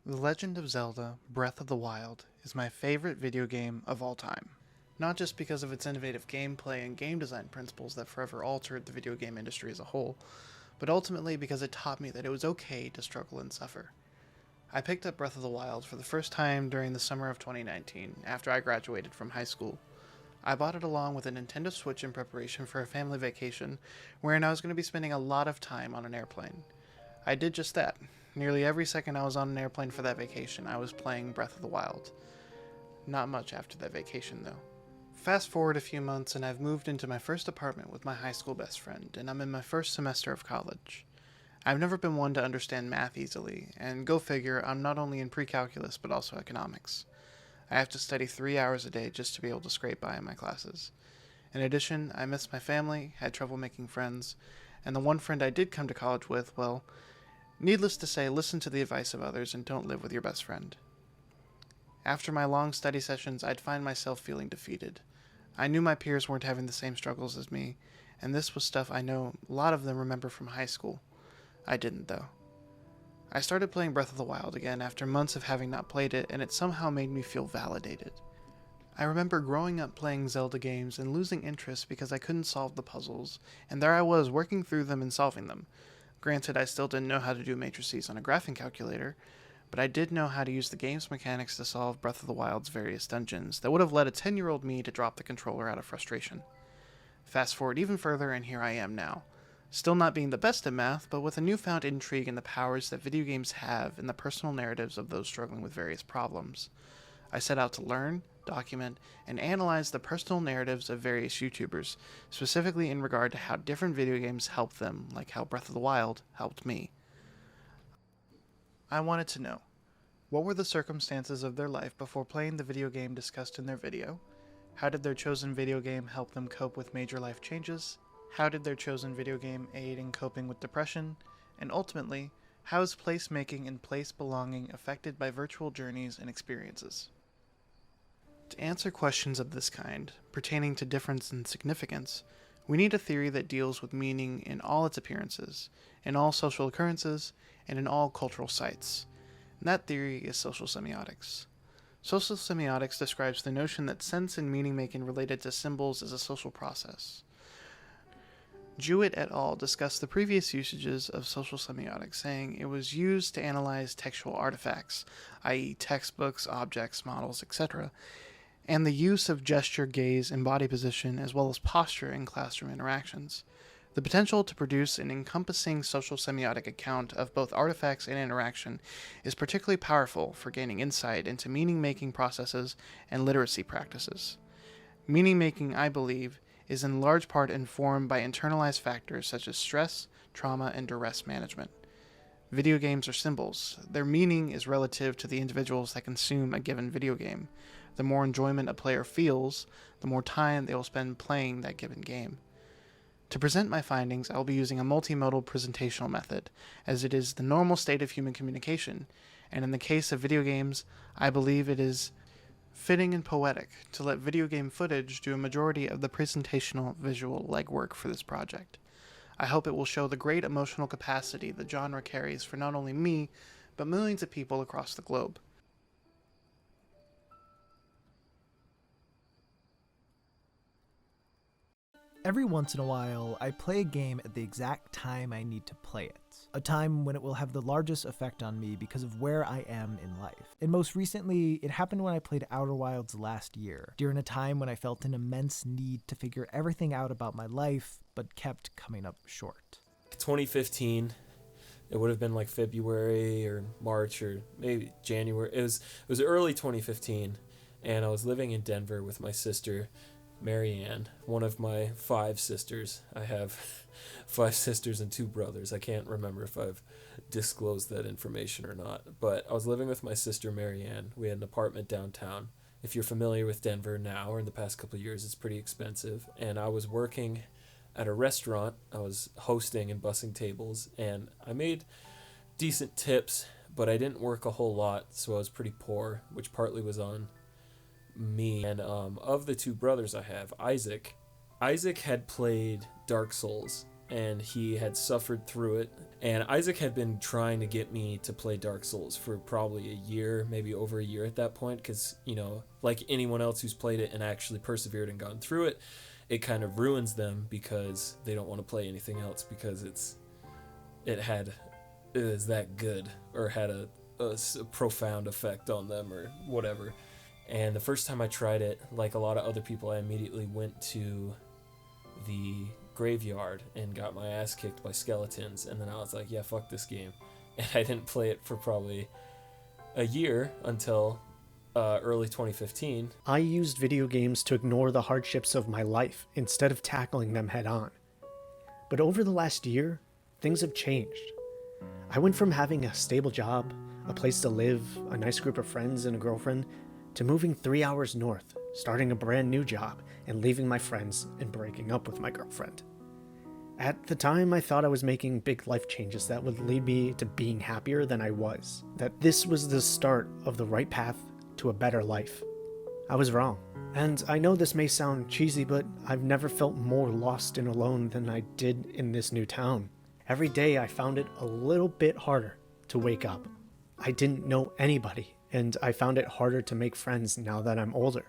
The Legend of Zelda: Breath of the Wild is my favorite video game of all time. Not just because of its innovative gameplay and game design principles that forever altered the video game industry as a whole, but ultimately because it taught me that it was okay to struggle and suffer. I picked up Breath of the Wild for the first time during the summer of 2019, after I graduated from high school. I bought it along with a Nintendo Switch in preparation for a family vacation, wherein I was going to be spending a lot of time on an airplane. I did just that. Nearly every second I was on an airplane for that vacation, I was playing Breath of the Wild. Not much after that vacation, though. Fast forward a few months, and I've moved into my first apartment with my high school best friend, and I'm in my first semester of college. I've never been one to understand math easily, and go figure, I'm not only in pre-calculus but also economics. I have to study 3 hours a day just to be able to scrape by in my classes. In addition, I missed my family, had trouble making friends, and the one friend I did come to college with, well, needless to say, listen to the advice of others and don't live with your best friend. After my long study sessions, I'd find myself feeling defeated. I knew my peers weren't having the same struggles as me, and this was stuff I know a lot of them remember from high school. I didn't, though. I started playing Breath of the Wild again after months of having not played it, and it somehow made me feel validated. I remember growing up playing Zelda games and losing interest because I couldn't solve the puzzles, and there I was working through them and solving them. Granted, I still didn't know how to do matrices on a graphing calculator, but I did know how to use the game's mechanics to solve Breath of the Wild's various dungeons that would have led a 10-year-old me to drop the controller out of frustration. Fast forward even further, and here I am now. Still not being the best at math, but with a newfound intrigue in the powers that video games have in the personal narratives of those struggling with various problems. I set out to learn, document, and analyze the personal narratives of various YouTubers, specifically in regard to how different video games help them, like how Breath of the Wild helped me. I wanted to know, what were the circumstances of their life before playing the video game discussed in their video? How did their chosen video game help them cope with major life changes? How did their chosen video game aid in coping with depression? And ultimately, how is placemaking and place belonging affected by virtual journeys and experiences? To answer questions of this kind, pertaining to difference and significance, we need a theory that deals with meaning in all its appearances, in all social occurrences, and in all cultural sites. And that theory is social semiotics. Social semiotics describes the notion that sense and meaning-making related to symbols is a social process. Jewett et al. Discussed the previous usages of social semiotics, saying it was used to analyze textual artifacts, i.e. textbooks, objects, models, etc., and the use of gesture, gaze, and body position, as well as posture in classroom interactions. The potential to produce an encompassing social semiotic account of both artifacts and interaction is particularly powerful for gaining insight into meaning-making processes and literacy practices. Meaning-making, I believe, is in large part informed by internalized factors such as stress, trauma, and duress management. Video games are symbols. Their meaning is relative to the individuals that consume a given video game. The more enjoyment a player feels, the more time they will spend playing that given game. To present my findings, I will be using a multimodal presentational method, as it is the normal state of human communication, and in the case of video games, I believe it is fitting and poetic to let video game footage do a majority of the presentational visual legwork for this project. I hope it will show the great emotional capacity the genre carries for not only me, but millions of people across the globe. Every once in a while, I play a game at the exact time I need to play it. A time when it will have the largest effect on me because of where I am in life. And most recently, it happened when I played Outer Wilds last year, during a time when I felt an immense need to figure everything out about my life, but kept coming up short. 2015, it would have been like February or March or maybe January. It was early 2015, and I was living in Denver with my sister, Marianne, one of my 5 sisters. I have 5 sisters and 2 brothers. I can't remember if I've disclosed that information or not. But I was living with my sister, Marianne. We had an apartment downtown. If you're familiar with Denver now or in the past couple of years, it's pretty expensive. And I was working at a restaurant. I was hosting and bussing tables, and I made decent tips, but I didn't work a whole lot, so I was pretty poor, which partly was on me. And of the 2 brothers I have, Isaac had played Dark Souls, and he had suffered through it. And Isaac had been trying to get me to play Dark Souls for probably a year, maybe over a year at that point, because, you know, like anyone else who's played it and actually persevered and gotten through it, it kind of ruins them because they don't want to play anything else because it is that good, or had a profound effect on them or whatever. And the first time I tried it, like a lot of other people, I immediately went to the graveyard and got my ass kicked by skeletons, and then I was like, yeah, fuck this game. And I didn't play it for probably a year until early 2015. I used video games to ignore the hardships of my life instead of tackling them head on. But over the last year, things have changed. I went from having a stable job, a place to live, a nice group of friends and a girlfriend, to moving 3 hours north, starting a brand new job, and leaving my friends and breaking up with my girlfriend. At the time, I thought I was making big life changes that would lead me to being happier than I was, that this was the start of the right path to a better life. I was wrong. And I know this may sound cheesy, but I've never felt more lost and alone than I did in this new town. Every day I found it a little bit harder to wake up. I didn't know anybody, and I found it harder to make friends now that I'm older.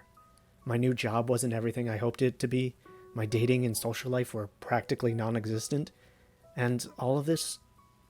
My new job wasn't everything I hoped it to be. My dating and social life were practically non-existent. And all of this,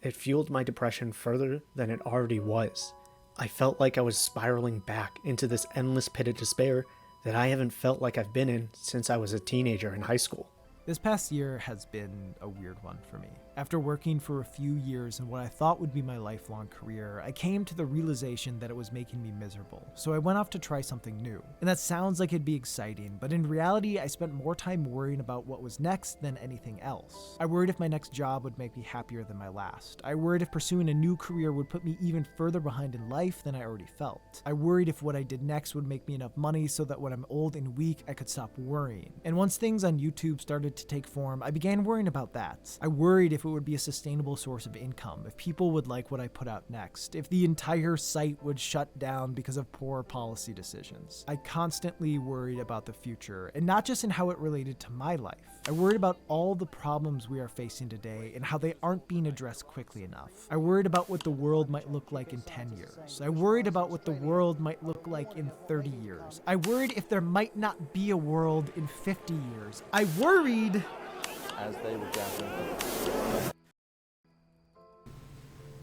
it fueled my depression further than it already was. I felt like I was spiraling back into this endless pit of despair that I haven't felt like I've been in since I was a teenager in high school. This past year has been a weird one for me. After working for a few years in what I thought would be my lifelong career, I came to the realization that it was making me miserable, so I went off to try something new. And that sounds like it'd be exciting, but in reality, I spent more time worrying about what was next than anything else. I worried if my next job would make me happier than my last. I worried if pursuing a new career would put me even further behind in life than I already felt. I worried if what I did next would make me enough money so that when I'm old and weak, I could stop worrying. And once things on YouTube started to take form, I began worrying about that. I worried if it would be a sustainable source of income, if people would like what I put out next, if the entire site would shut down because of poor policy decisions. I constantly worried about the future, and not just in how it related to my life. I worried about all the problems we are facing today and how they aren't being addressed quickly enough. I worried about what the world might look like in 10 years. I worried about what the world might look like in 30 years. I worried if there might not be a world in 50 years. I worried as they were gathering.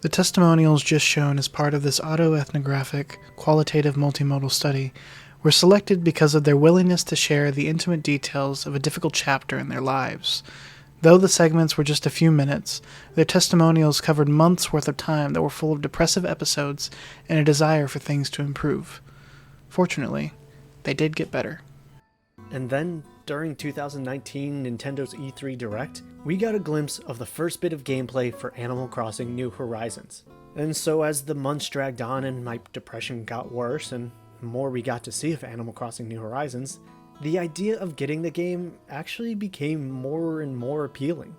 The testimonials just shown as part of this autoethnographic, qualitative multimodal study were selected because of their willingness to share the intimate details of a difficult chapter in their lives. Though the segments were just a few minutes, their testimonials covered months' worth of time that were full of depressive episodes and a desire for things to improve. Fortunately, they did get better. And then, during 2019 Nintendo's E3 Direct, we got a glimpse of the first bit of gameplay for Animal Crossing New Horizons. And so as the months dragged on and my depression got worse and more we got to see of Animal Crossing New Horizons, the idea of getting the game actually became more and more appealing.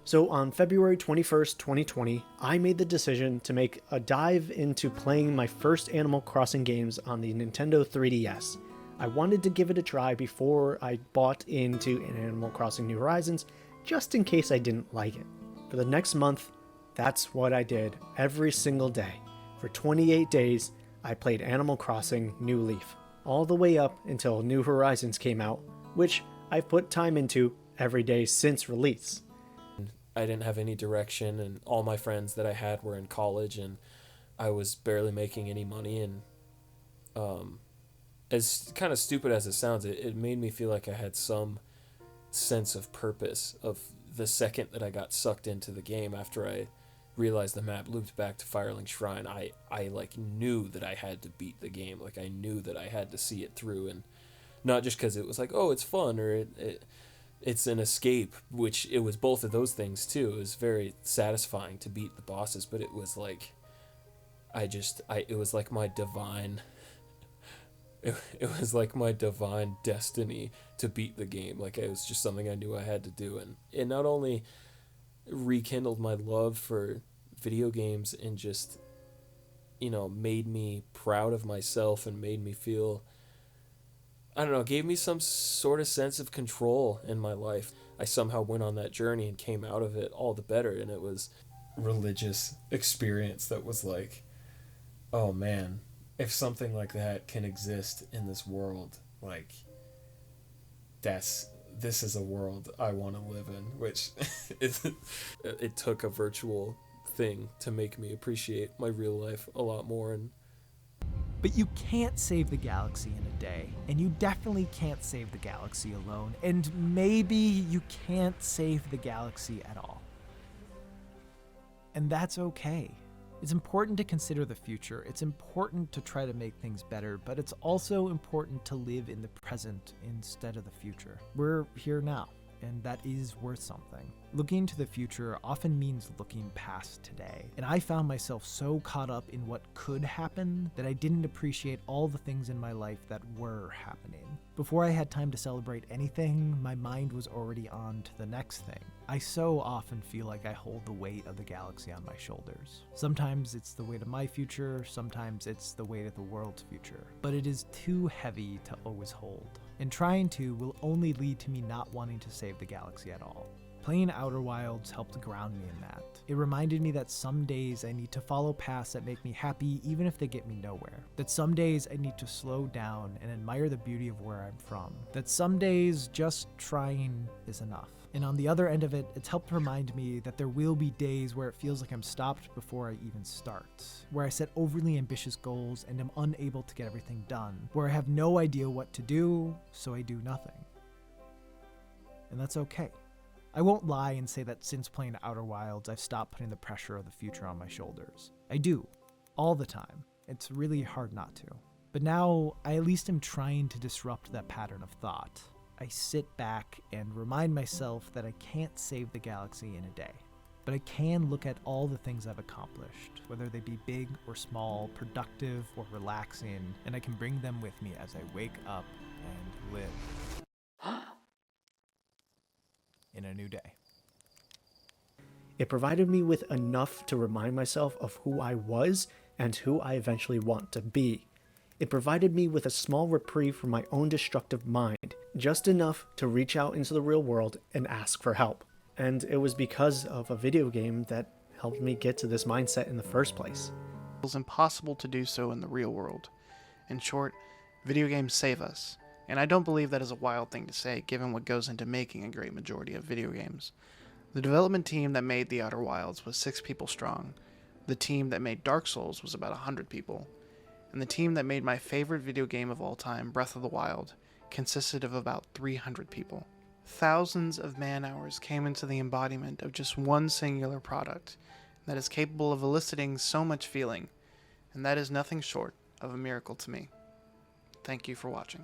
So on February 21st, 2020, I made the decision to make a dive into playing my first Animal Crossing games on the Nintendo 3DS. I wanted to give it a try before I bought into Animal Crossing New Horizons, just in case I didn't like it. For the next month, that's what I did every single day. For 28 days, I played Animal Crossing New Leaf, all the way up until New Horizons came out, which I've put time into every day since release. I didn't have any direction, and all my friends that I had were in college, and I was barely making any money, and as kind of stupid as it sounds, it made me feel like I had some sense of purpose of the second that I got sucked into the game. After I realized the map looped back to Firelink Shrine, I like knew that I had to beat the game. Like I knew that I had to see it through, and not just because it was like, oh, it's fun, or it's an escape, which it was both of those things too. It was very satisfying to beat the bosses, but it was like it was like my divine it was like my divine destiny to beat the game. Like it was just something I knew I had to do, and it not only rekindled my love for video games and just, you know, made me proud of myself and made me feel, I don't know, gave me some sort of sense of control in my life. I somehow went on that journey and came out of it all the better. And it was religious experience that was like, oh man, if something like that can exist in this world, like this is a world I want to live in, which it took a virtual thing to make me appreciate my real life a lot more. And But you can't save the galaxy in a day, and you definitely can't save the galaxy alone, and maybe you can't save the galaxy at all. And that's okay. It's important to consider the future. It's important to try to make things better, but it's also important to live in the present instead of the future. We're here now, and that is worth something. Looking to the future often means looking past today, and I found myself so caught up in what could happen that I didn't appreciate all the things in my life that were happening. Before I had time to celebrate anything, my mind was already on to the next thing. I so often feel like I hold the weight of the galaxy on my shoulders. Sometimes it's the weight of my future, sometimes it's the weight of the world's future, but it is too heavy to always hold. And trying to will only lead to me not wanting to save the galaxy at all. Playing Outer Wilds helped ground me in that. It reminded me that some days I need to follow paths that make me happy even if they get me nowhere. That some days I need to slow down and admire the beauty of where I'm from. That some days just trying is enough. And on the other end of it, it's helped remind me that there will be days where it feels like I'm stopped before I even start, where I set overly ambitious goals and am unable to get everything done, where I have no idea what to do, so I do nothing. And that's okay. I won't lie and say that since playing Outer Wilds, I've stopped putting the pressure of the future on my shoulders. I do, all the time. It's really hard not to. But now, I at least am trying to disrupt that pattern of thought. I sit back and remind myself that I can't save the galaxy in a day. But I can look at all the things I've accomplished, whether they be big or small, productive or relaxing, and I can bring them with me as I wake up and live in a new day. It provided me with enough to remind myself of who I was and who I eventually want to be. It provided me with a small reprieve from my own destructive mind, just enough to reach out into the real world and ask for help. And it was because of a video game that helped me get to this mindset in the first place. It was impossible to do so in the real world. In short, video games save us. And I don't believe that is a wild thing to say, given what goes into making a great majority of video games. The development team that made The Outer Wilds was 6 people strong. The team that made Dark Souls was about 100 people. And the team that made my favorite video game of all time, Breath of the Wild, consisted of about 300 people. Thousands of man-hours came into the embodiment of just one singular product that is capable of eliciting so much feeling, and that is nothing short of a miracle to me. Thank you for watching.